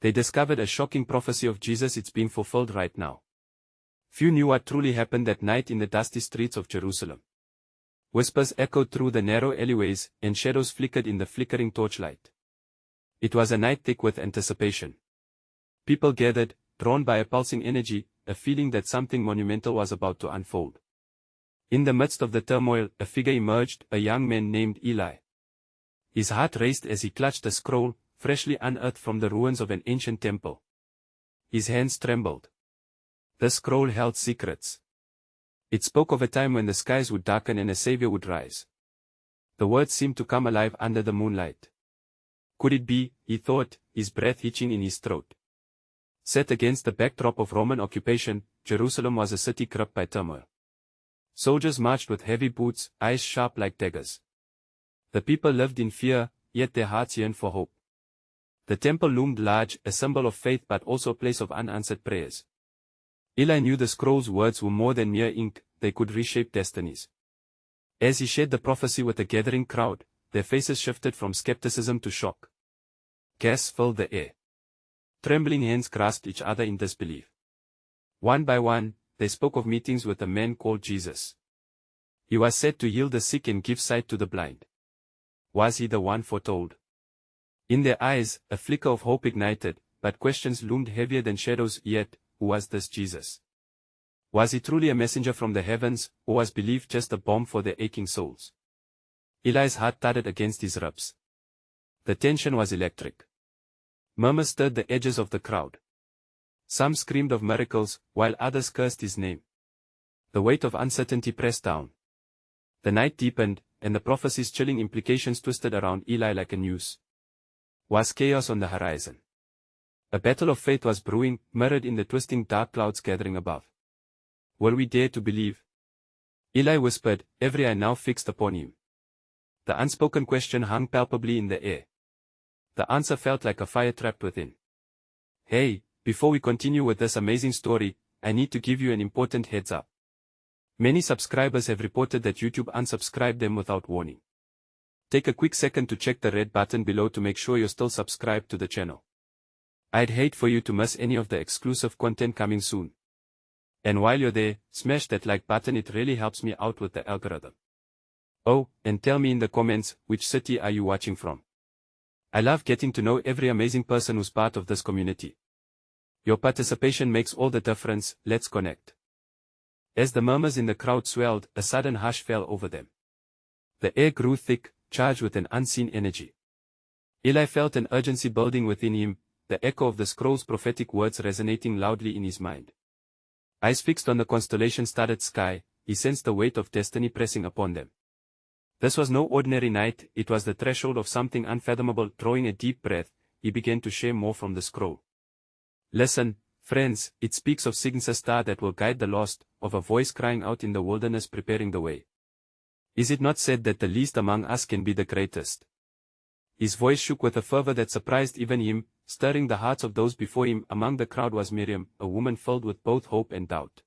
They discovered a shocking prophecy of Jesus. It's being fulfilled right now. Few knew what truly happened that night in the dusty streets of Jerusalem. Whispers echoed through the narrow alleyways, and shadows flickered in the flickering torchlight. It was a night thick with anticipation. People gathered, drawn by a pulsing energy, a feeling that something monumental was about to unfold. In the midst of the turmoil, a figure emerged, a young man named Eli. His heart raced as he clutched a scroll, freshly unearthed from the ruins of an ancient temple. His hands trembled. The scroll held secrets. It spoke of a time when the skies would darken and a savior would rise. The words seemed to come alive under the moonlight. Could it be, he thought, his breath hitching in his throat? Set against the backdrop of Roman occupation, Jerusalem was a city gripped by turmoil. Soldiers marched with heavy boots, eyes sharp like daggers. The people lived in fear, yet their hearts yearned for hope. The temple loomed large, a symbol of faith but also a place of unanswered prayers. Eli knew the scroll's words were more than mere ink, they could reshape destinies. As he shared the prophecy with the gathering crowd, their faces shifted from skepticism to shock. Gasps filled the air. Trembling hands grasped each other in disbelief. One by one, they spoke of meetings with a man called Jesus. He was said to heal the sick and give sight to the blind. Was he the one foretold? In their eyes, a flicker of hope ignited, but questions loomed heavier than shadows. Yet, who was this Jesus? Was he truly a messenger from the heavens, or was belief just a balm for their aching souls? Eli's heart thudded against his ribs. The tension was electric. Murmurs stirred the edges of the crowd. Some screamed of miracles, while others cursed his name. The weight of uncertainty pressed down. The night deepened, and the prophecy's chilling implications twisted around Eli like a noose. Was chaos on the horizon? A battle of fate was brewing, mirrored in the twisting dark clouds gathering above. Will we dare to believe? Eli whispered, every eye now fixed upon him. The unspoken question hung palpably in the air. The answer felt like a fire trapped within. Hey, before we continue with this amazing story, I need to give you an important heads up. Many subscribers have reported that YouTube unsubscribed them without warning. Take a quick second to check the red button below to make sure you're still subscribed to the channel. I'd hate for you to miss any of the exclusive content coming soon. And while you're there, smash that like button, it really helps me out with the algorithm. Oh, and tell me in the comments, which city are you watching from? I love getting to know every amazing person who's part of this community. Your participation makes all the difference. Let's connect. As the murmurs in the crowd swelled, a sudden hush fell over them. The air grew thick, charged with an unseen energy. Eli felt an urgency building within him, the echo of the scroll's prophetic words resonating loudly in his mind. Eyes fixed on the constellation-studded sky, he sensed the weight of destiny pressing upon them. This was no ordinary night, it was the threshold of something unfathomable. Drawing a deep breath, he began to share more from the scroll. Listen, friends, it speaks of Cygnus' star that will guide the lost, of a voice crying out in the wilderness preparing the way. Is it not said that the least among us can be the greatest? His voice shook with a fervor that surprised even him, stirring the hearts of those before him. Among the crowd was Miriam, a woman filled with both hope and doubt.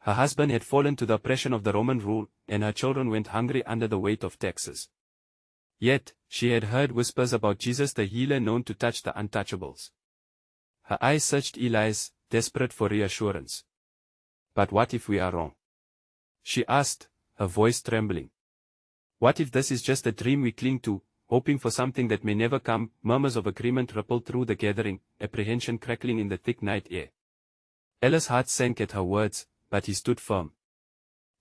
Her husband had fallen to the oppression of the Roman rule, and her children went hungry under the weight of taxes. Yet, she had heard whispers about Jesus the healer known to touch the untouchables. Her eyes searched Eli's, desperate for reassurance. But what if we are wrong? She asked, her voice trembling. What if this is just a dream we cling to, hoping for something that may never come? Murmurs of agreement rippled through the gathering, apprehension crackling in the thick night air. Eli's heart sank at her words, but he stood firm.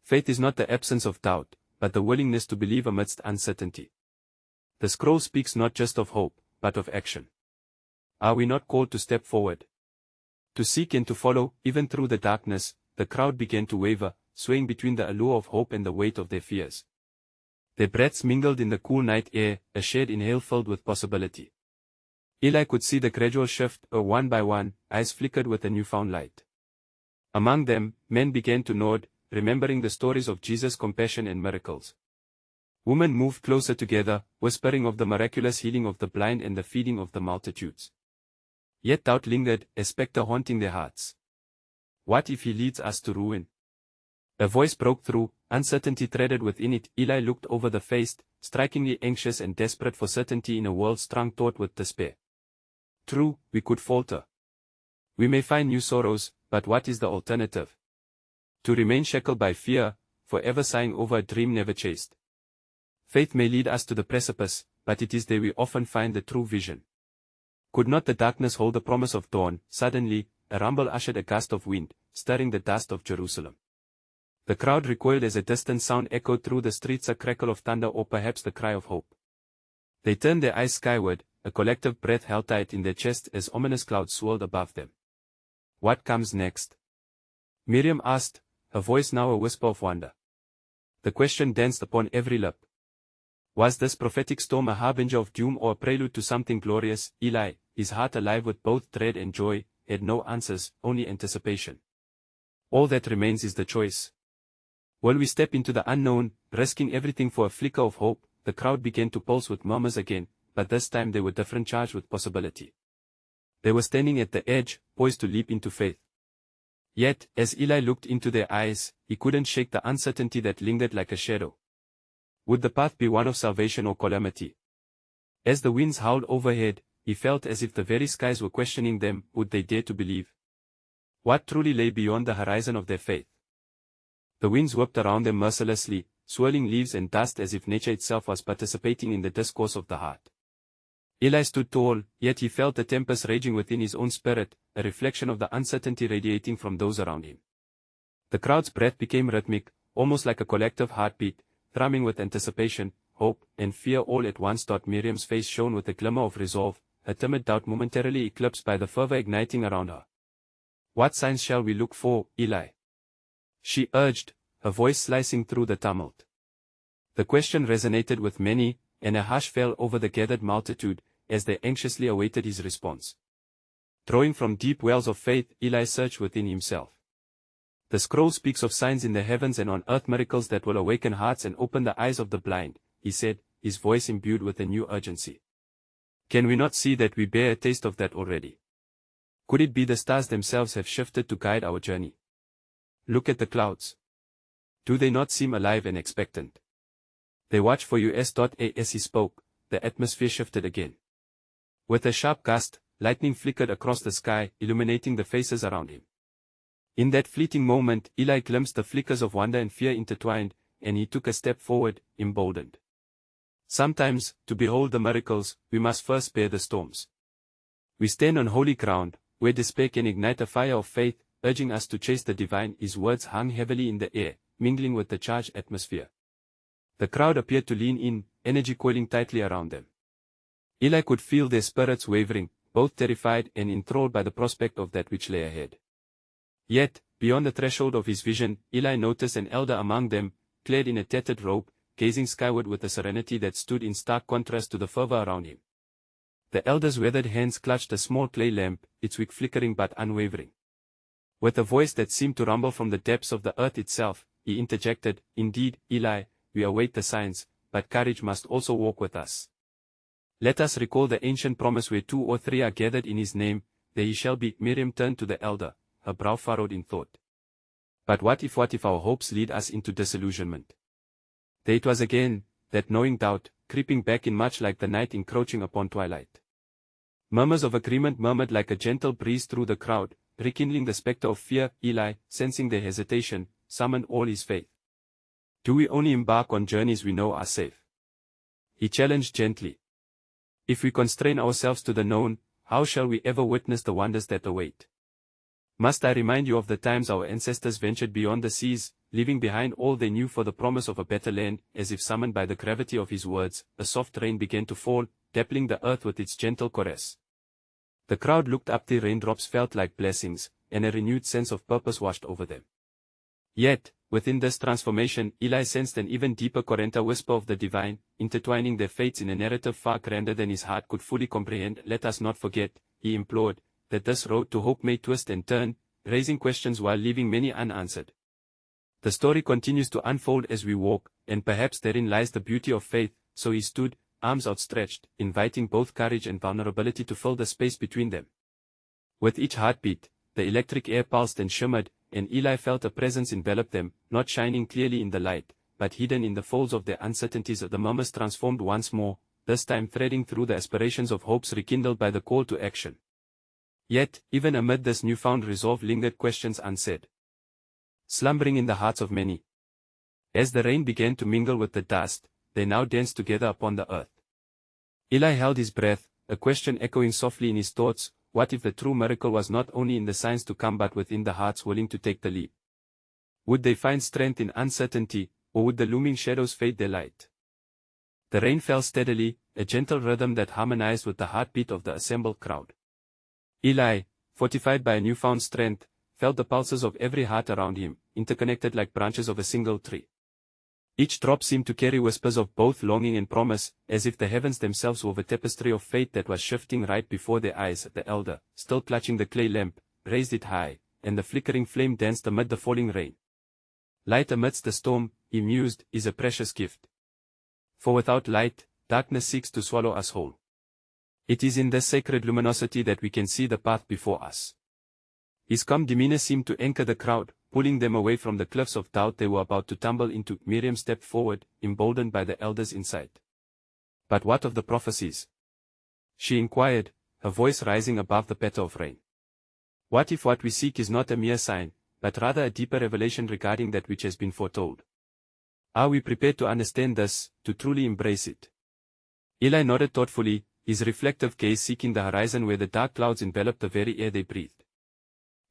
Faith is not the absence of doubt, but the willingness to believe amidst uncertainty. The scroll speaks not just of hope, but of action. Are we not called to step forward? To seek and to follow, even through the darkness? The crowd began to waver, swaying between the allure of hope and the weight of their fears. Their breaths mingled in the cool night air, a shared inhale filled with possibility. Eli could see the gradual shift, one by one, eyes flickered with a newfound light. Among them, men began to nod, remembering the stories of Jesus' compassion and miracles. Women moved closer together, whispering of the miraculous healing of the blind and the feeding of the multitudes. Yet doubt lingered, a specter haunting their hearts. What if he leads us to ruin? A voice broke through, uncertainty threaded within it. Eli looked over the face, strikingly anxious and desperate for certainty in a world strung taut with despair. True, we could falter. We may find new sorrows, but what is the alternative? To remain shackled by fear, forever sighing over a dream never chased. Faith may lead us to the precipice, but it is there we often find the true vision. Could not the darkness hold the promise of dawn? Suddenly, a rumble ushered a gust of wind, stirring the dust of Jerusalem. The crowd recoiled as a distant sound echoed through the streets, a crackle of thunder or perhaps the cry of hope. They turned their eyes skyward, a collective breath held tight in their chests as ominous clouds swirled above them. What comes next? Miriam asked, her voice now a whisper of wonder. The question danced upon every lip. Was this prophetic storm a harbinger of doom or a prelude to something glorious? Eli, his heart alive with both dread and joy, had no answers, only anticipation. All that remains is the choice. Will we step into the unknown, risking everything for a flicker of hope? The crowd began to pulse with murmurs again, but this time they were different, charged with possibility. They were standing at the edge, poised to leap into faith. Yet, as Eli looked into their eyes, he couldn't shake the uncertainty that lingered like a shadow. Would the path be one of salvation or calamity? As the winds howled overhead, he felt as if the very skies were questioning them. Would they dare to believe? What truly lay beyond the horizon of their faith? The winds whipped around them mercilessly, swirling leaves and dust as if nature itself was participating in the discourse of the heart. Eli stood tall, yet he felt the tempest raging within his own spirit, a reflection of the uncertainty radiating from those around him. The crowd's breath became rhythmic, almost like a collective heartbeat, thrumming with anticipation, hope, and fear all at once. Miriam's face shone with a glimmer of resolve, her timid doubt momentarily eclipsed by the fervor igniting around her. What signs shall we look for, Eli? She urged, her voice slicing through the tumult. The question resonated with many, and a hush fell over the gathered multitude, as they anxiously awaited his response. Drawing from deep wells of faith, Eli searched within himself. The scroll speaks of signs in the heavens and on earth, miracles that will awaken hearts and open the eyes of the blind, he said, his voice imbued with a new urgency. Can we not see that we bear a taste of that already? Could it be the stars themselves have shifted to guide our journey? Look at the clouds. Do they not seem alive and expectant? They watch for you. As he spoke, the atmosphere shifted again. With a sharp gust, lightning flickered across the sky, illuminating the faces around him. In that fleeting moment, Eli glimpsed the flickers of wonder and fear intertwined, and he took a step forward, emboldened. Sometimes, to behold the miracles, we must first bear the storms. We stand on holy ground, where despair can ignite a fire of faith, urging us to chase the divine. His words hung heavily in the air, mingling with the charged atmosphere. The crowd appeared to lean in, energy coiling tightly around them. Eli could feel their spirits wavering, both terrified and enthralled by the prospect of that which lay ahead. Yet, beyond the threshold of his vision, Eli noticed an elder among them, clad in a tattered robe, gazing skyward with a serenity that stood in stark contrast to the fervor around him. The elder's weathered hands clutched a small clay lamp, its wick flickering but unwavering. With a voice that seemed to rumble from the depths of the earth itself, he interjected, "Indeed, Eli, we await the signs, but courage must also walk with us. Let us recall the ancient promise, where 2 or 3 are gathered in his name, there he shall be." Miriam turned to the elder, her brow furrowed in thought. But what if our hopes lead us into disillusionment? There it was again, that gnawing doubt, creeping back in, much like the night encroaching upon twilight. Murmurs of agreement murmured like a gentle breeze through the crowd, rekindling the specter of fear. Eli, sensing their hesitation, summoned all his faith. Do we only embark on journeys we know are safe? He challenged gently. If we constrain ourselves to the known, how shall we ever witness the wonders that await? Must I remind you of the times our ancestors ventured beyond the seas, leaving behind all they knew for the promise of a better land? As if summoned by the gravity of his words, a soft rain began to fall, dappling the earth with its gentle caress. The crowd looked up, the raindrops felt like blessings, and a renewed sense of purpose washed over them. Yet, within this transformation, Eli sensed an even deeper Corenta whisper of the divine, intertwining their fates in a narrative far grander than his heart could fully comprehend. Let us not forget, he implored, that this road to hope may twist and turn, raising questions while leaving many unanswered. The story continues to unfold as we walk, and perhaps therein lies the beauty of faith. So he stood, arms outstretched, inviting both courage and vulnerability to fill the space between them. With each heartbeat, the electric air pulsed and shimmered, and Eli felt a presence envelop them, not shining clearly in the light, but hidden in the folds of their uncertainties. The murmurs transformed once more, this time threading through the aspirations of hopes rekindled by the call to action. Yet, even amid this newfound resolve lingered questions unsaid, slumbering in the hearts of many. As the rain began to mingle with the dust, they now danced together upon the earth. Eli held his breath, a question echoing softly in his thoughts: what if the true miracle was not only in the signs to come but within the hearts willing to take the leap? Would they find strength in uncertainty, or would the looming shadows fade their light? The rain fell steadily, a gentle rhythm that harmonized with the heartbeat of the assembled crowd. Eli, fortified by a newfound strength, felt the pulses of every heart around him, interconnected like branches of a single tree. Each drop seemed to carry whispers of both longing and promise, as if the heavens themselves wove a tapestry of fate that was shifting right before their eyes. The elder, still clutching the clay lamp, raised it high, and the flickering flame danced amid the falling rain. Light amidst the storm, he mused, is a precious gift. For without light, darkness seeks to swallow us whole. It is in this sacred luminosity that we can see the path before us. His calm demeanor seemed to anchor the crowd, pulling them away from the cliffs of doubt they were about to tumble into. Miriam stepped forward, emboldened by the elder's insight. But what of the prophecies? She inquired, her voice rising above the patter of rain. What if what we seek is not a mere sign, but rather a deeper revelation regarding that which has been foretold? Are we prepared to understand this, to truly embrace it? Eli nodded thoughtfully, his reflective gaze seeking the horizon where the dark clouds enveloped the very air they breathed.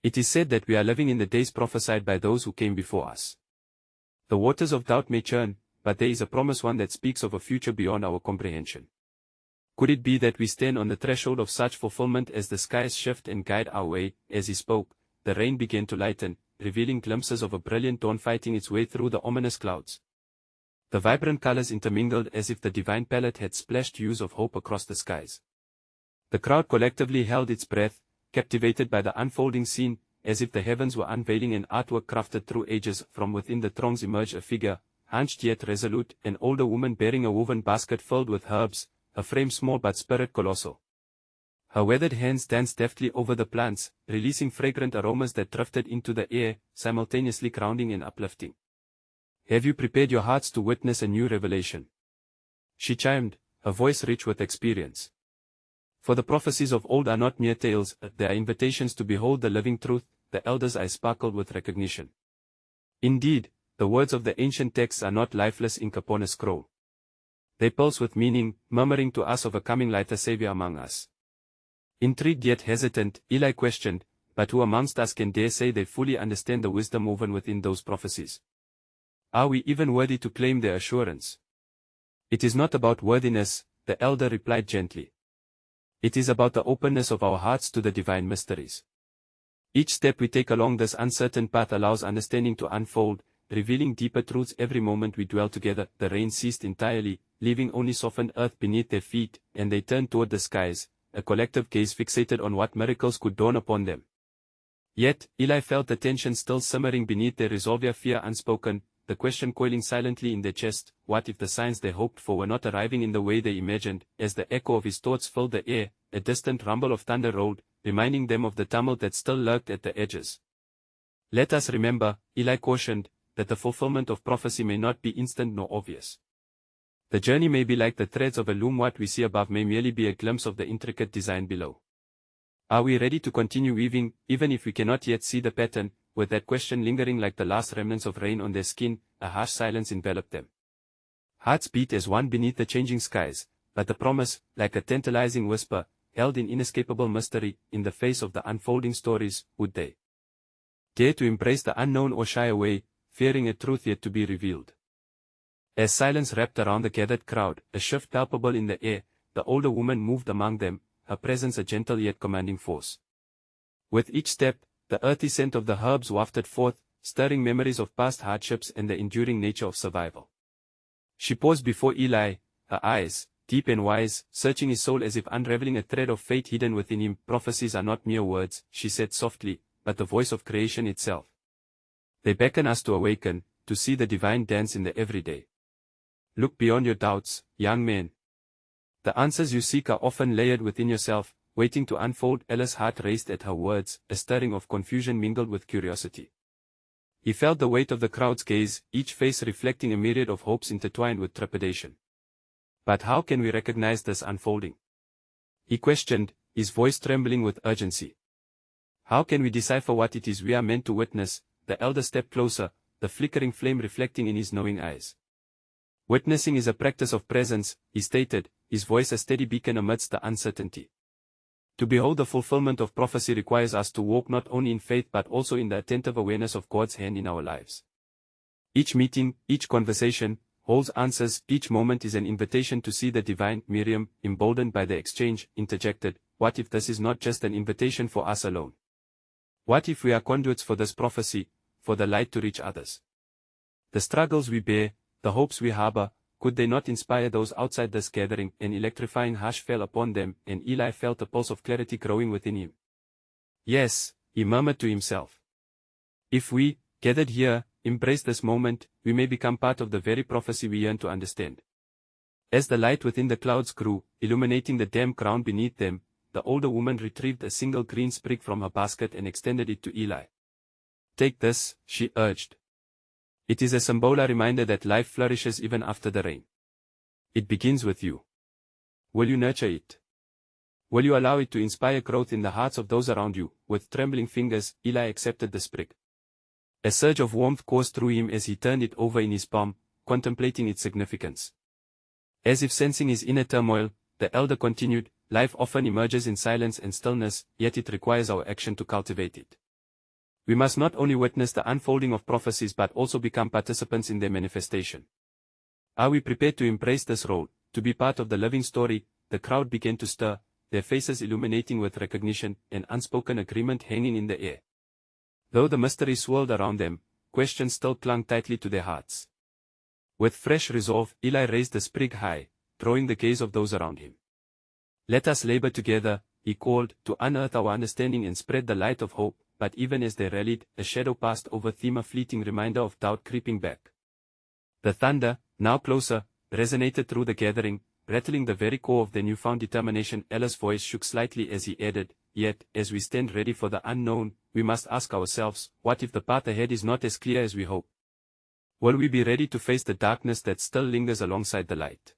It is said that we are living in the days prophesied by those who came before us. The waters of doubt may churn, but there is a promise, one that speaks of a future beyond our comprehension. Could it be that we stand on the threshold of such fulfillment as the skies shift and guide our way? As he spoke, the rain began to lighten, revealing glimpses of a brilliant dawn fighting its way through the ominous clouds. The vibrant colors intermingled as if the divine palette had splashed hues of hope across the skies. The crowd collectively held its breath, captivated by the unfolding scene, as if the heavens were unveiling an artwork crafted through ages. From within the throngs emerged a figure, hunched yet resolute, an older woman bearing a woven basket filled with herbs, her frame small but spirit colossal. Her weathered hands danced deftly over the plants, releasing fragrant aromas that drifted into the air, simultaneously grounding and uplifting. Have you prepared your hearts to witness a new revelation? She chimed, her voice rich with experience. For the prophecies of old are not mere tales, they are invitations to behold the living truth. The elder's eyes sparkled with recognition. Indeed, the words of the ancient texts are not lifeless ink upon a scroll. They pulse with meaning, murmuring to us of a coming lighter Savior among us. Intrigued yet hesitant, Eli questioned, but who amongst us can dare say they fully understand the wisdom woven within those prophecies? Are we even worthy to claim their assurance? It is not about worthiness, the elder replied gently. It is about the openness of our hearts to the divine mysteries. Each step we take along this uncertain path allows understanding to unfold, revealing deeper truths every moment we dwell together. The rain ceased entirely, leaving only softened earth beneath their feet, and they turned toward the skies, a collective gaze fixated on what miracles could dawn upon them. Yet, Eli felt the tension still simmering beneath their resolve, fear unspoken, the question coiling silently in their chest: what if the signs they hoped for were not arriving in the way they imagined? As the echo of his thoughts filled the air, a distant rumble of thunder rolled, reminding them of the tumult that still lurked at the edges. Let us remember, Eli cautioned, that the fulfillment of prophecy may not be instant nor obvious. The journey may be like the threads of a loom. What we see above may merely be a glimpse of the intricate design below. Are we ready to continue weaving, even if we cannot yet see the pattern? With that question lingering like the last remnants of rain on their skin, a harsh silence enveloped them. Hearts beat as one beneath the changing skies, but the promise, like a tantalizing whisper, held in inescapable mystery. In the face of the unfolding stories, would they dare to embrace the unknown or shy away, fearing a truth yet to be revealed? As silence wrapped around the gathered crowd, a shift palpable in the air, the older woman moved among them, her presence a gentle yet commanding force. With each step, the earthy scent of the herbs wafted forth, stirring memories of past hardships and the enduring nature of survival. She paused before Eli, her eyes, deep and wise, searching his soul as if unraveling a thread of fate hidden within him. Prophecies are not mere words, she said softly, but the voice of creation itself. They beckon us to awaken, to see the divine dance in the everyday. Look beyond your doubts, young man. The answers you seek are often layered within yourself, waiting to unfold. Ella's heart raced at her words, a stirring of confusion mingled with curiosity. He felt the weight of the crowd's gaze, each face reflecting a myriad of hopes intertwined with trepidation. But how can we recognize this unfolding? He questioned, his voice trembling with urgency. How can we decipher what it is we are meant to witness? The elder stepped closer, the flickering flame reflecting in his knowing eyes. Witnessing is a practice of presence, he stated, his voice a steady beacon amidst the uncertainty. To behold the fulfillment of prophecy requires us to walk not only in faith but also in the attentive awareness of God's hand in our lives. Each meeting, each conversation, holds answers, each moment is an invitation to see the divine. Miriam, emboldened by the exchange, interjected, what if this is not just an invitation for us alone? What if we are conduits for this prophecy, for the light to reach others? The struggles we bear, the hopes we harbor, could they not inspire those outside this gathering? An electrifying hush fell upon them, and Eli felt a pulse of clarity growing within him. Yes, he murmured to himself. If we, gathered here, embrace this moment, we may become part of the very prophecy we yearn to understand. As the light within the clouds grew, illuminating the damp ground beneath them, the older woman retrieved a single green sprig from her basket and extended it to Eli. Take this, she urged. It is a symbolic reminder that life flourishes even after the rain. It begins with you. Will you nurture it? Will you allow it to inspire growth in the hearts of those around you? With trembling fingers, Eli accepted the sprig. A surge of warmth coursed through him as he turned it over in his palm, contemplating its significance. As if sensing his inner turmoil, the elder continued, life often emerges in silence and stillness, yet it requires our action to cultivate it. We must not only witness the unfolding of prophecies but also become participants in their manifestation. Are we prepared to embrace this role, to be part of the living story? The crowd began to stir, their faces illuminating with recognition, an unspoken agreement hanging in the air. Though the mystery swirled around them, questions still clung tightly to their hearts. With fresh resolve, Eli raised the sprig high, drawing the gaze of those around him. Let us labor together, he called, to unearth our understanding and spread the light of hope. But even as they rallied, a shadow passed over them, a fleeting reminder of doubt creeping back. The thunder, now closer, resonated through the gathering, rattling the very core of their newfound determination. Ella's voice shook slightly as he added, yet, as we stand ready for the unknown, we must ask ourselves, what if the path ahead is not as clear as we hope? Will we be ready to face the darkness that still lingers alongside the light?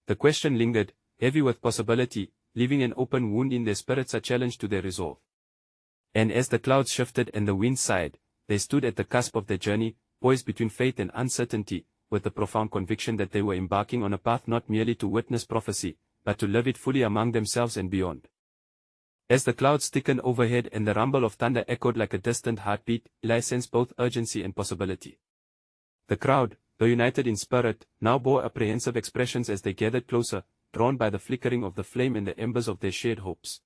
The question lingered, heavy with possibility, leaving an open wound in their spirits, a challenge to their resolve. And as the clouds shifted and the wind sighed, they stood at the cusp of their journey, poised between faith and uncertainty, with the profound conviction that they were embarking on a path not merely to witness prophecy, but to live it fully among themselves and beyond. As the clouds thickened overhead and the rumble of thunder echoed like a distant heartbeat, Eli sensed both urgency and possibility. The crowd, though united in spirit, now bore apprehensive expressions as they gathered closer, drawn by the flickering of the flame and the embers of their shared hopes.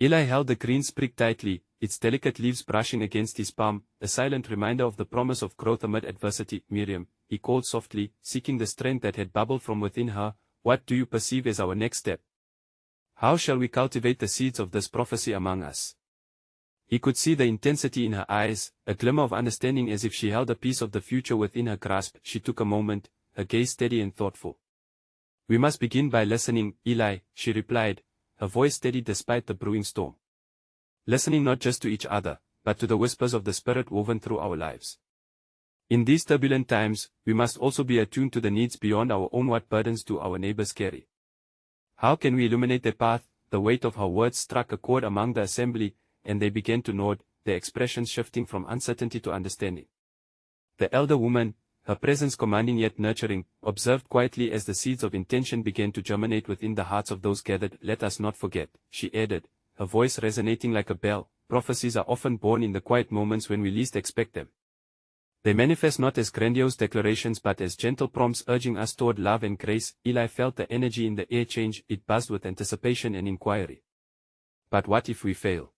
Eli held the green sprig tightly, its delicate leaves brushing against his palm, a silent reminder of the promise of growth amid adversity. Miriam, he called softly, seeking the strength that had bubbled from within her, what do you perceive as our next step? How shall we cultivate the seeds of this prophecy among us? He could see the intensity in her eyes, a glimmer of understanding as if she held a piece of the future within her grasp. She took a moment, her gaze steady and thoughtful. We must begin by listening, Eli, she replied, her voice steady despite the brewing storm. Listening not just to each other, but to the whispers of the Spirit woven through our lives. In these turbulent times, we must also be attuned to the needs beyond our own. What burdens do our neighbors carry? How can we illuminate their path? The weight of her words struck a chord among the assembly, and they began to nod, their expressions shifting from uncertainty to understanding. The elder woman, her presence commanding yet nurturing, observed quietly as the seeds of intention began to germinate within the hearts of those gathered. Let us not forget, she added, her voice resonating like a bell, prophecies are often born in the quiet moments when we least expect them. They manifest not as grandiose declarations but as gentle prompts urging us toward love and grace. Eli felt the energy in the air change, it buzzed with anticipation and inquiry. But what if we fail?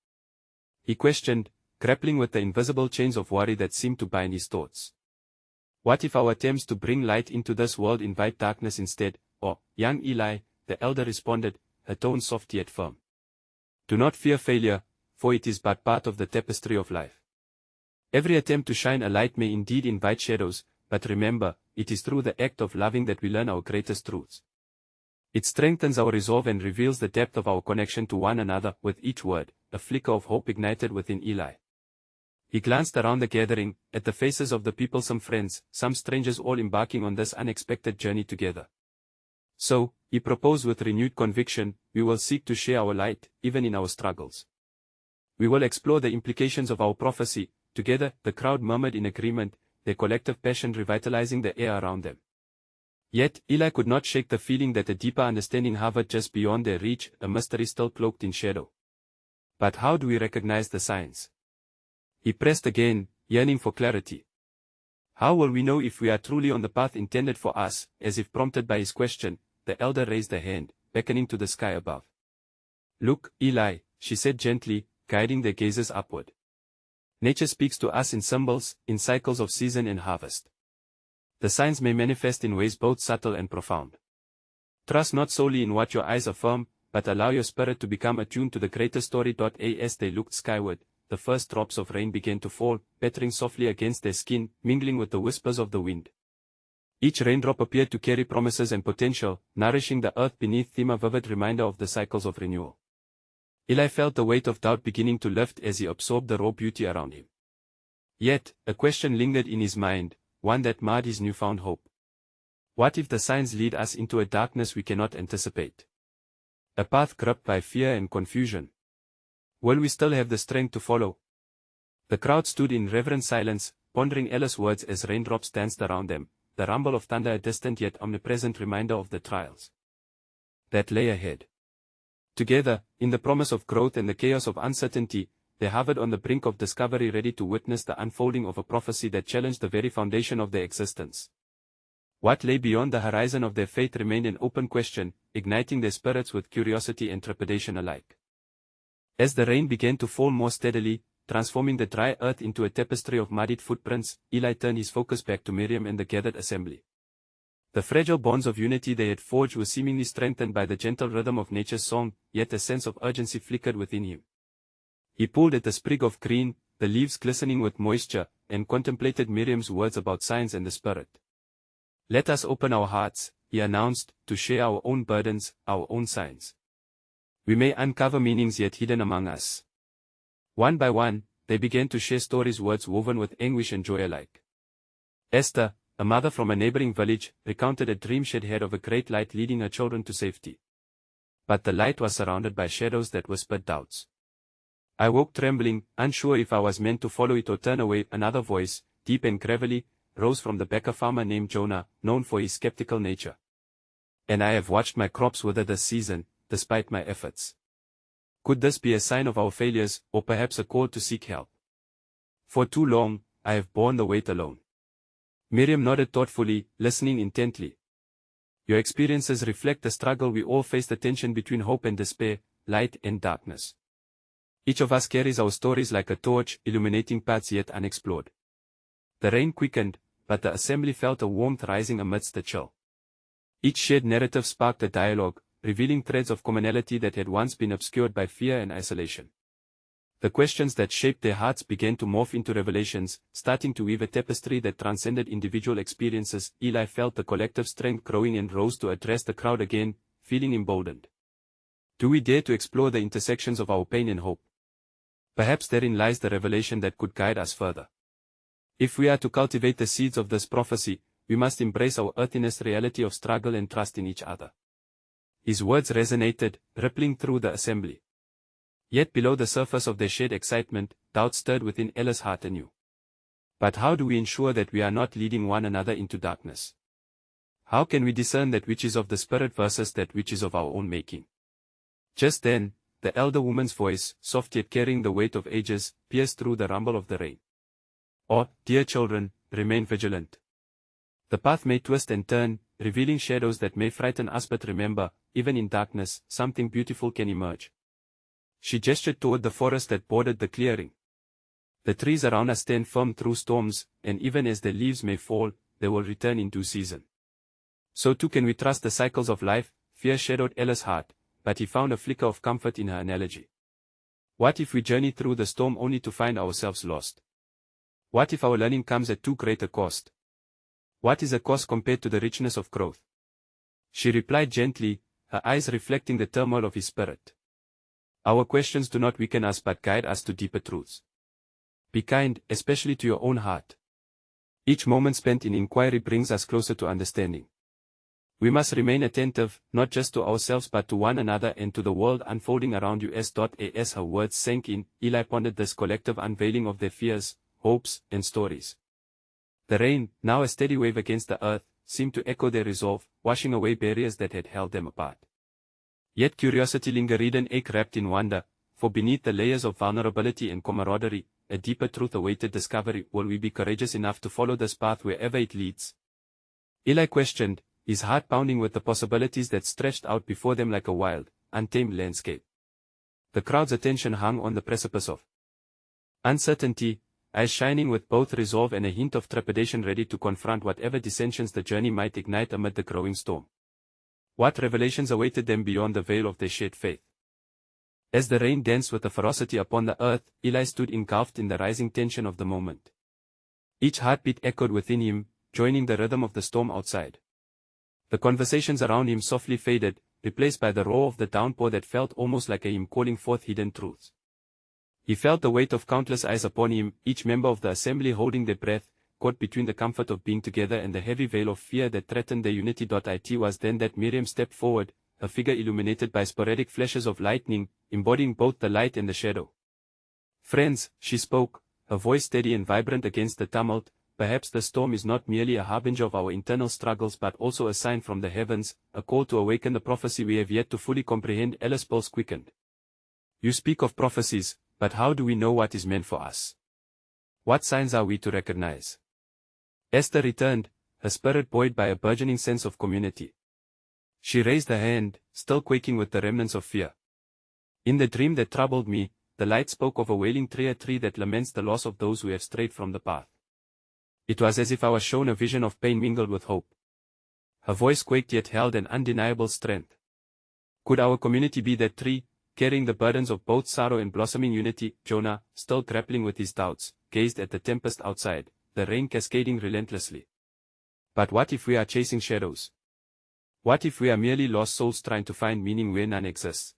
He questioned, grappling with the invisible chains of worry that seemed to bind his thoughts. What if our attempts to bring light into this world invite darkness instead? Or, young Eli, the elder responded, her tone soft yet firm. Do not fear failure, for it is but part of the tapestry of life. Every attempt to shine a light may indeed invite shadows, but remember, it is through the act of loving that we learn our greatest truths. It strengthens our resolve and reveals the depth of our connection to one another. With each word, a flicker of hope ignited within Eli. He glanced around the gathering, at the faces of the people, some friends, some strangers, all embarking on this unexpected journey together. So, he proposed with renewed conviction, we will seek to share our light, even in our struggles. We will explore the implications of our prophecy. Together, the crowd murmured in agreement, their collective passion revitalizing the air around them. Yet, Eli could not shake the feeling that a deeper understanding hovered just beyond their reach, a mystery still cloaked in shadow. But how do we recognize the signs? He pressed again, yearning for clarity. How will we know if we are truly on the path intended for us? As if prompted by his question, the elder raised a hand, beckoning to the sky above. Look, Eli, she said gently, guiding their gazes upward. Nature speaks to us in symbols, in cycles of season and harvest. The signs may manifest in ways both subtle and profound. Trust not solely in what your eyes affirm, but allow your spirit to become attuned to the greater story. As they looked skyward, the first drops of rain began to fall, pattering softly against their skin, mingling with the whispers of the wind. Each raindrop appeared to carry promises and potential, nourishing the earth beneath them, a vivid reminder of the cycles of renewal. Eli felt the weight of doubt beginning to lift as he absorbed the raw beauty around him. Yet, a question lingered in his mind, one that marred his newfound hope. What if the signs lead us into a darkness we cannot anticipate? A path gripped by fear and confusion. Will we still have the strength to follow? The crowd stood in reverent silence, pondering Ella's words as raindrops danced around them, the rumble of thunder a distant yet omnipresent reminder of the trials that lay ahead. Together, in the promise of growth and the chaos of uncertainty, they hovered on the brink of discovery, ready to witness the unfolding of a prophecy that challenged the very foundation of their existence. What lay beyond the horizon of their faith remained an open question, igniting their spirits with curiosity and trepidation alike. As the rain began to fall more steadily, transforming the dry earth into a tapestry of muddied footprints, Eli turned his focus back to Miriam and the gathered assembly. The fragile bonds of unity they had forged were seemingly strengthened by the gentle rhythm of nature's song, yet a sense of urgency flickered within him. He pulled at the sprig of green, the leaves glistening with moisture, and contemplated Miriam's words about signs and the Spirit. Let us open our hearts, he announced, to share our own burdens, our own signs. We may uncover meanings yet hidden among us. One by one, they began to share stories, words woven with anguish and joy alike. Esther, a mother from a neighboring village, recounted a dream she'd had of a great light leading her children to safety. But the light was surrounded by shadows that whispered doubts. I woke trembling, unsure if I was meant to follow it or turn away. Another voice, deep and gravelly, rose from the back, a farmer named Jonah, known for his skeptical nature. And I have watched my crops wither this season, despite my efforts. Could this be a sign of our failures, or perhaps a call to seek help? For too long, I have borne the weight alone. Miriam nodded thoughtfully, listening intently. Your experiences reflect the struggle we all face, the tension between hope and despair, light and darkness. Each of us carries our stories like a torch, illuminating paths yet unexplored. The rain quickened, but the assembly felt a warmth rising amidst the chill. Each shared narrative sparked a dialogue, revealing threads of commonality that had once been obscured by fear and isolation. The questions that shaped their hearts began to morph into revelations, starting to weave a tapestry that transcended individual experiences. Eli felt the collective strength growing and rose to address the crowd again, feeling emboldened. Do we dare to explore the intersections of our pain and hope? Perhaps therein lies the revelation that could guide us further. If we are to cultivate the seeds of this prophecy, we must embrace our earthiness reality of struggle and trust in each other. His words resonated, rippling through the assembly. Yet below the surface of their shared excitement, doubt stirred within Ella's heart anew. But how do we ensure that we are not leading one another into darkness? How can we discern that which is of the Spirit versus that which is of our own making? Just then, the elder woman's voice, soft yet carrying the weight of ages, pierced through the rumble of the rain. Oh, dear children, remain vigilant. The path may twist and turn, revealing shadows that may frighten us, but remember, even in darkness, something beautiful can emerge. She gestured toward the forest that bordered the clearing. The trees around us stand firm through storms, and even as their leaves may fall, they will return in due season. So too can we trust the cycles of life. Fear shadowed Ella's heart, but he found a flicker of comfort in her analogy. What if we journey through the storm only to find ourselves lost? What if our learning comes at too great a cost? What is a cost compared to the richness of growth? She replied gently, her eyes reflecting the turmoil of his spirit. Our questions do not weaken us but guide us to deeper truths. Be kind, especially to your own heart. Each moment spent in inquiry brings us closer to understanding. We must remain attentive, not just to ourselves but to one another and to the world unfolding around us. As her words sank in, Eli pondered this collective unveiling of their fears, hopes, and stories. The rain, now a steady wave against the earth, seemed to echo their resolve, washing away barriers that had held them apart. Yet curiosity lingered an ache wrapped in wonder, for beneath the layers of vulnerability and camaraderie, a deeper truth awaited discovery. Will we be courageous enough to follow this path wherever it leads? Eli questioned, his heart pounding with the possibilities that stretched out before them like a wild, untamed landscape. The crowd's attention hung on the precipice of uncertainty, eyes shining with both resolve and a hint of trepidation, ready to confront whatever dissensions the journey might ignite amid the growing storm. What revelations awaited them beyond the veil of their shared faith? As the rain danced with a ferocity upon the earth, Eli stood engulfed in the rising tension of the moment. Each heartbeat echoed within him, joining the rhythm of the storm outside. The conversations around him softly faded, replaced by the roar of the downpour that felt almost like a hymn calling forth hidden truths. He felt the weight of countless eyes upon him, each member of the assembly holding their breath, caught between the comfort of being together and the heavy veil of fear that threatened their unity. It was then that Miriam stepped forward, her figure illuminated by sporadic flashes of lightning, embodying both the light and the shadow. "Friends," she spoke, her voice steady and vibrant against the tumult, "perhaps the storm is not merely a harbinger of our internal struggles but also a sign from the heavens, a call to awaken the prophecy we have yet to fully comprehend." Ella's pulse quickened. "You speak of prophecies, but how do we know what is meant for us? What signs are we to recognize?" Esther returned, her spirit buoyed by a burgeoning sense of community. She raised her hand, still quaking with the remnants of fear. "In the dream that troubled me, the light spoke of a wailing tree, a tree that laments the loss of those who have strayed from the path. It was as if I was shown a vision of pain mingled with hope." Her voice quaked yet held an undeniable strength. Could our community be that tree, carrying the burdens of both sorrow and blossoming unity? Jonah, still grappling with his doubts, gazed at the tempest outside, the rain cascading relentlessly. But what if we are chasing shadows? What if we are merely lost souls trying to find meaning where none exists?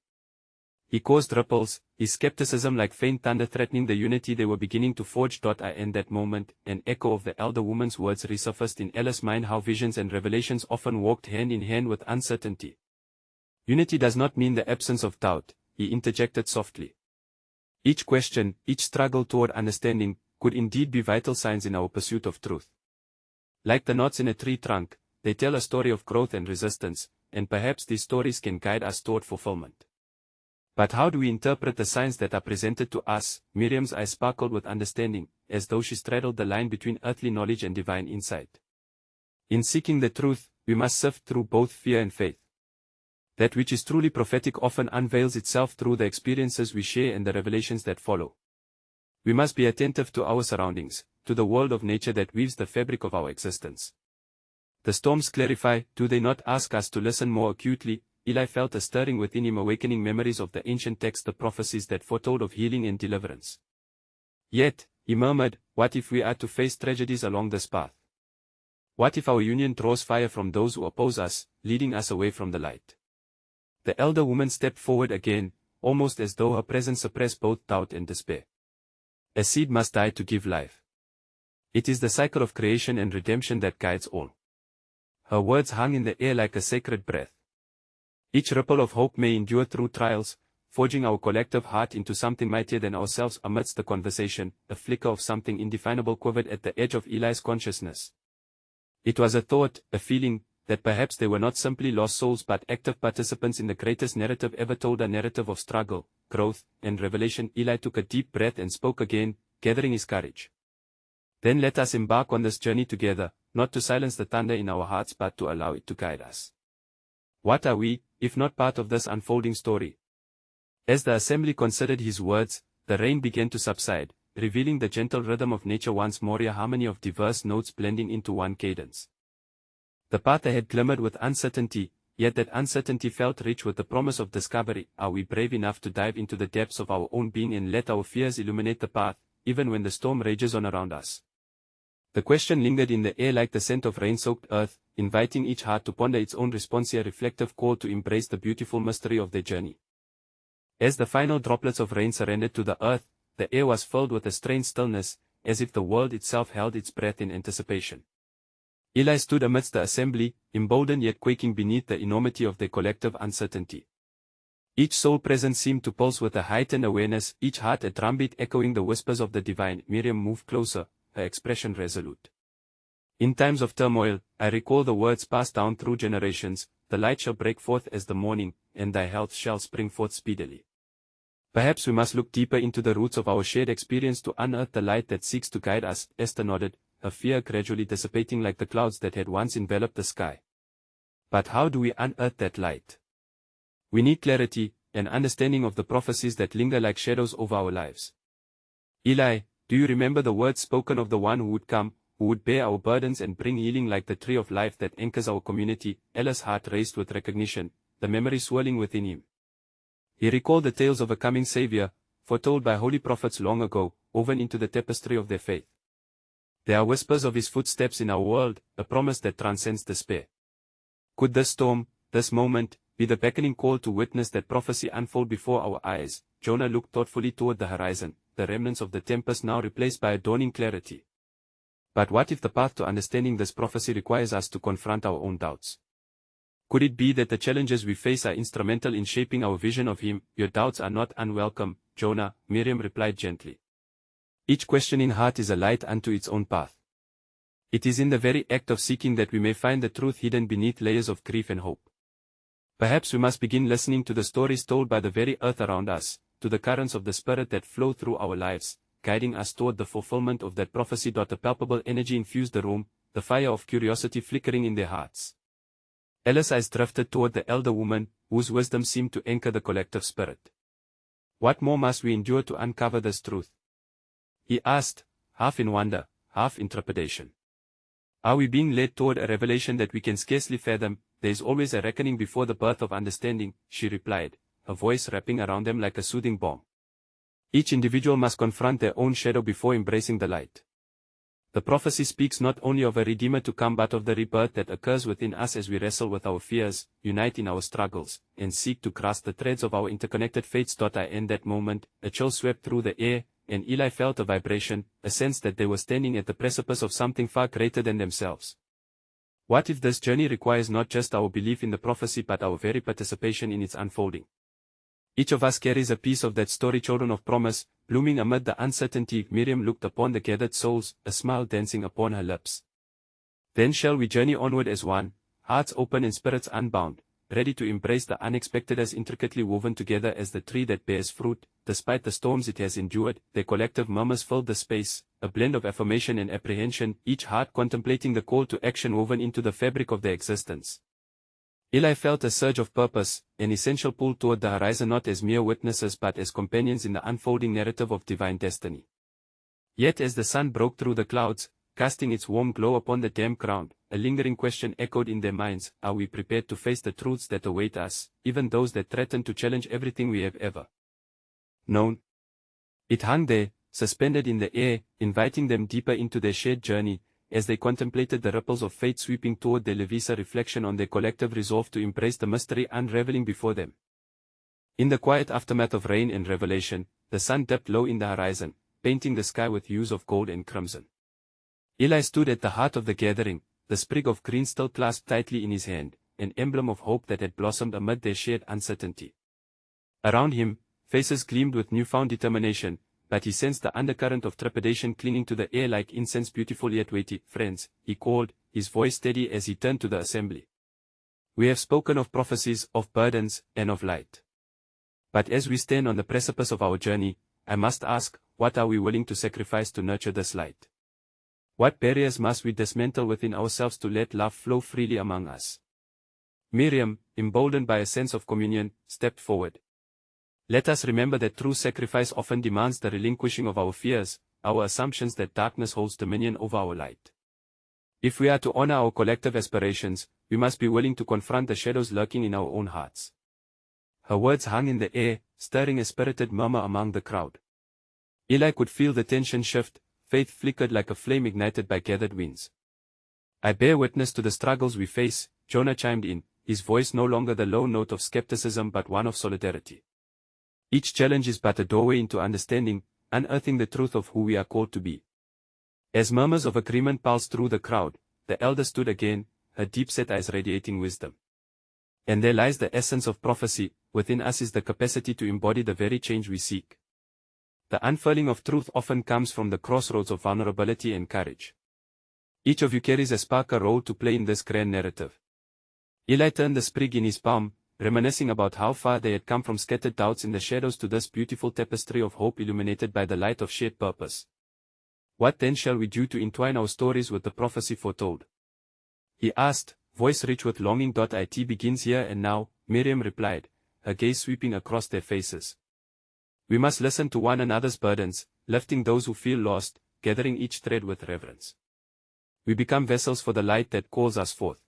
He caused ripples, his skepticism like faint thunder threatening the unity they were beginning to forge. In that moment, an echo of the elder woman's words resurfaced in Ella's mind, how visions and revelations often walked hand in hand with uncertainty. "Unity does not mean the absence of doubt," he interjected softly. "Each question, each struggle toward understanding, could indeed be vital signs in our pursuit of truth. Like the knots in a tree trunk, they tell a story of growth and resistance, and perhaps these stories can guide us toward fulfillment. But how do we interpret the signs that are presented to us?" Miriam's eyes sparkled with understanding, as though she straddled the line between earthly knowledge and divine insight. "In seeking the truth, we must sift through both fear and faith. That which is truly prophetic often unveils itself through the experiences we share and the revelations that follow. We must be attentive to our surroundings, to the world of nature that weaves the fabric of our existence. The storms clarify, do they not ask us to listen more acutely?" Eli felt a stirring within him, awakening memories of the ancient texts, the prophecies that foretold of healing and deliverance. "Yet," he murmured, "what if we are to face tragedies along this path? What if our union draws fire from those who oppose us, leading us away from the light?" The elder woman stepped forward again, almost as though her presence suppressed both doubt and despair. "A seed must die to give life. It is the cycle of creation and redemption that guides all." Her words hung in the air like a sacred breath. Each ripple of hope may endure through trials, forging our collective heart into something mightier than ourselves. Amidst the conversation, a flicker of something indefinable quivered at the edge of Eli's consciousness. It was a thought, a feeling, that perhaps they were not simply lost souls but active participants in the greatest narrative ever told, a narrative of struggle, growth, and revelation. Eli took a deep breath and spoke again, gathering his courage. "Then let us embark on this journey together, not to silence the thunder in our hearts but to allow it to guide us. What are we, if not part of this unfolding story?" As the assembly considered his words, the rain began to subside, revealing the gentle rhythm of nature once more, a harmony of diverse notes blending into one cadence. The path ahead glimmered with uncertainty, yet that uncertainty felt rich with the promise of discovery. Are we brave enough to dive into the depths of our own being and let our fears illuminate the path, even when the storm rages on around us? The question lingered in the air like the scent of rain-soaked earth, inviting each heart to ponder its own response, a reflective call to embrace the beautiful mystery of their journey. As the final droplets of rain surrendered to the earth, the air was filled with a strange stillness, as if the world itself held its breath in anticipation. Eli stood amidst the assembly, emboldened yet quaking beneath the enormity of their collective uncertainty. Each soul present seemed to pulse with a heightened awareness, each heart a drumbeat echoing the whispers of the divine. Miriam moved closer, her expression resolute. In times of turmoil, I recall the words passed down through generations, the light shall break forth as the morning, and thy health shall spring forth speedily. Perhaps we must look deeper into the roots of our shared experience to unearth the light that seeks to guide us. Esther nodded, her fear gradually dissipating like the clouds that had once enveloped the sky. But how do we unearth that light? We need clarity, an understanding of the prophecies that linger like shadows over our lives. Eli, do you remember the words spoken of the one who would come, who would bear our burdens and bring healing like the tree of life that anchors our community? Ella's heart raced with recognition, the memory swirling within him. He recalled the tales of a coming Savior, foretold by holy prophets long ago, woven into the tapestry of their faith. There are whispers of his footsteps in our world, a promise that transcends despair. Could this storm, this moment, be the beckoning call to witness that prophecy unfold before our eyes? Jonah looked thoughtfully toward the horizon, the remnants of the tempest now replaced by a dawning clarity. But what if the path to understanding this prophecy requires us to confront our own doubts? Could it be that the challenges we face are instrumental in shaping our vision of him? Your doubts are not unwelcome, Jonah, Miriam replied gently. Each questioning heart is a light unto its own path. It is in the very act of seeking that we may find the truth hidden beneath layers of grief and hope. Perhaps we must begin listening to the stories told by the very earth around us, to the currents of the Spirit that flow through our lives, guiding us toward the fulfillment of that prophecy. A palpable energy infused the room, the fire of curiosity flickering in their hearts. Ella's eyes drifted toward the elder woman, whose wisdom seemed to anchor the collective spirit. What more must we endure to uncover this truth? He asked, half in wonder, half in trepidation. Are we being led toward a revelation that we can scarcely fathom? There is always a reckoning before the birth of understanding, she replied, her voice wrapping around them like a soothing balm. Each individual must confront their own shadow before embracing the light. The prophecy speaks not only of a Redeemer to come but of the rebirth that occurs within us as we wrestle with our fears, unite in our struggles, and seek to grasp the threads of our interconnected fates. In that moment, a chill swept through the air, and Eli felt a vibration, a sense that they were standing at the precipice of something far greater than themselves. What if this journey requires not just our belief in the prophecy but our very participation in its unfolding? Each of us carries a piece of that story, children of promise, blooming amid the uncertainty. Miriam looked upon the gathered souls, a smile dancing upon her lips. Then shall we journey onward as one, hearts open and spirits unbound, ready to embrace the unexpected, as intricately woven together as the tree that bears fruit. Despite the storms it has endured, their collective murmurs filled the space, a blend of affirmation and apprehension, each heart contemplating the call to action woven into the fabric of their existence. Eli felt a surge of purpose, an essential pull toward the horizon, not as mere witnesses but as companions in the unfolding narrative of divine destiny. Yet as the sun broke through the clouds, casting its warm glow upon the damp ground, a lingering question echoed in their minds: are we prepared to face the truths that await us, even those that threaten to challenge everything we have ever known? It hung there, suspended in the air, inviting them deeper into their shared journey, as they contemplated the ripples of fate sweeping toward their leaves, a reflection on their collective resolve to embrace the mystery unraveling before them. In the quiet aftermath of rain and revelation, the sun dipped low in the horizon, painting the sky with hues of gold and crimson. Eli stood at the heart of the gathering, the sprig of green still clasped tightly in his hand, an emblem of hope that had blossomed amid their shared uncertainty. Around him, faces gleamed with newfound determination, but he sensed the undercurrent of trepidation clinging to the air like incense. Beautiful yet weighty, friends, he called, his voice steady as he turned to the assembly. We have spoken of prophecies, of burdens, and of light. But as we stand on the precipice of our journey, I must ask, what are we willing to sacrifice to nurture this light? What barriers must we dismantle within ourselves to let love flow freely among us? Miriam, emboldened by a sense of communion, stepped forward. Let us remember that true sacrifice often demands the relinquishing of our fears, our assumptions that darkness holds dominion over our light. If we are to honor our collective aspirations, we must be willing to confront the shadows lurking in our own hearts. Her words hung in the air, stirring a spirited murmur among the crowd. Eli could feel the tension shift, faith flickered like a flame ignited by gathered winds. I bear witness to the struggles we face, Jonah chimed in, his voice no longer the low note of skepticism but one of solidarity. Each challenge is but a doorway into understanding, unearthing the truth of who we are called to be. As murmurs of agreement pulsed through the crowd, the elder stood again, her deep-set eyes radiating wisdom. And there lies the essence of prophecy, within us is the capacity to embody the very change we seek. The unfurling of truth often comes from the crossroads of vulnerability and courage. Each of you carries a spark, a role to play in this grand narrative. Eli turned the sprig in his palm, reminiscing about how far they had come from scattered doubts in the shadows to this beautiful tapestry of hope illuminated by the light of shared purpose. What then shall we do to entwine our stories with the prophecy foretold? He asked, voice rich with longing. It begins here and now, Miriam replied, her gaze sweeping across their faces. We must listen to one another's burdens, lifting those who feel lost, gathering each thread with reverence. We become vessels for the light that calls us forth.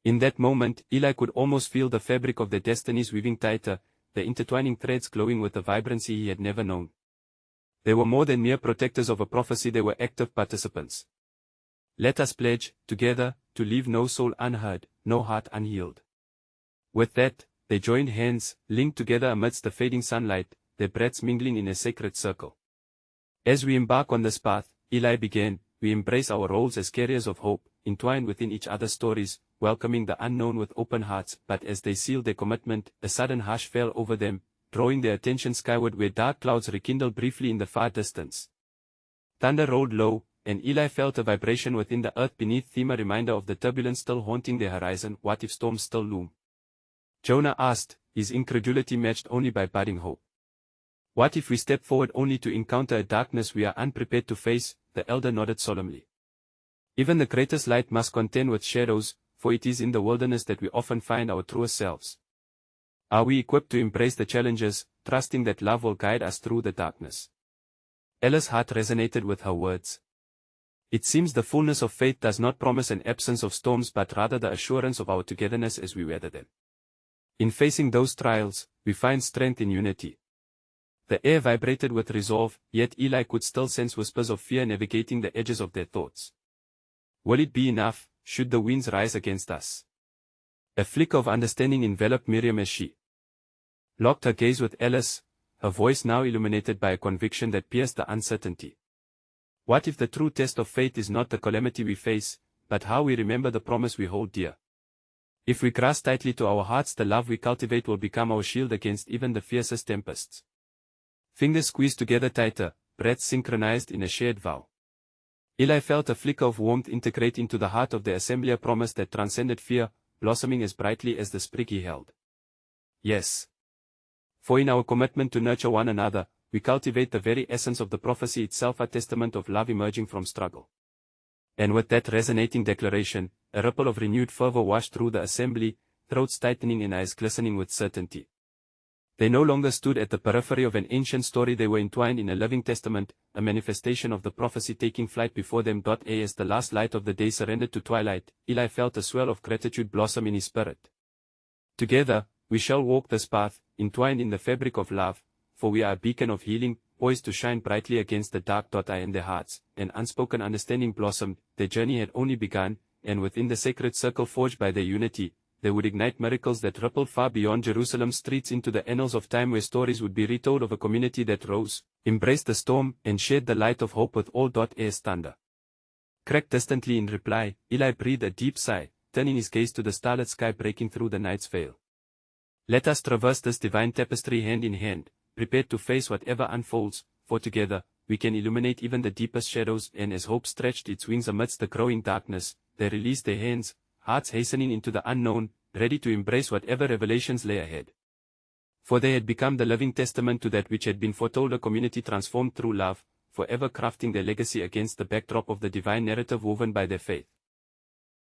In that moment, Eli could almost feel the fabric of their destinies weaving tighter, the intertwining threads glowing with a vibrancy he had never known. They were more than mere protectors of a prophecy, they were active participants. Let us pledge, together, to leave no soul unheard, no heart unhealed. With that, they joined hands, linked together amidst the fading sunlight, their breaths mingling in a sacred circle. As we embark on this path, Eli began, we embrace our roles as carriers of hope, entwined within each other's stories, welcoming the unknown with open hearts. But as they sealed their commitment, a sudden hush fell over them, drawing their attention skyward where dark clouds rekindled briefly in the far distance. Thunder rolled low, and Eli felt a vibration within the earth beneath them, a reminder of the turbulence still haunting their horizon. What if storms still loom? Jonah asked, his incredulity matched only by budding hope. What if we step forward only to encounter a darkness we are unprepared to face? The elder nodded solemnly. Even the greatest light must contend with shadows, for it is in the wilderness that we often find our truest selves. Are we equipped to embrace the challenges, trusting that love will guide us through the darkness? Ella's heart resonated with her words. It seems the fullness of faith does not promise an absence of storms but rather the assurance of our togetherness as we weather them. In facing those trials, we find strength in unity. The air vibrated with resolve, yet Eli could still sense whispers of fear navigating the edges of their thoughts. Will it be enough, should the winds rise against us? A flicker of understanding enveloped Miriam as she locked her gaze with Alice, her voice now illuminated by a conviction that pierced the uncertainty. What if the true test of faith is not the calamity we face, but how we remember the promise we hold dear? If we grasp tightly to our hearts, the love we cultivate will become our shield against even the fiercest tempests. Fingers squeezed together tighter, breaths synchronized in a shared vow. Eli felt a flicker of warmth integrate into the heart of the assembly, a promise that transcended fear, blossoming as brightly as the sprig he held. Yes. For in our commitment to nurture one another, we cultivate the very essence of the prophecy itself, a testament of love emerging from struggle. And with that resonating declaration, a ripple of renewed fervor washed through the assembly, throats tightening and eyes glistening with certainty. They no longer stood at the periphery of an ancient story, they were entwined in a living testament, a manifestation of the prophecy taking flight before them. As the last light of the day surrendered to twilight, Eli felt a swell of gratitude blossom in his spirit. Together, we shall walk this path, entwined in the fabric of love, for we are a beacon of healing, poised to shine brightly against the dark. In their hearts, an unspoken understanding blossomed, their journey had only begun, and within the sacred circle forged by their unity, they would ignite miracles that rippled far beyond Jerusalem's streets into the annals of time, where stories would be retold of a community that rose, embraced the storm, and shared the light of hope with all. As thunder cracked distantly in reply, Eli breathed a deep sigh, turning his gaze to the starlit sky breaking through the night's veil. Let us traverse this divine tapestry hand in hand, prepared to face whatever unfolds, for together, we can illuminate even the deepest shadows. And as hope stretched its wings amidst the growing darkness, they released their hands, hearts hastening into the unknown, ready to embrace whatever revelations lay ahead. For they had become the living testament to that which had been foretold, a community transformed through love, forever crafting their legacy against the backdrop of the divine narrative woven by their faith.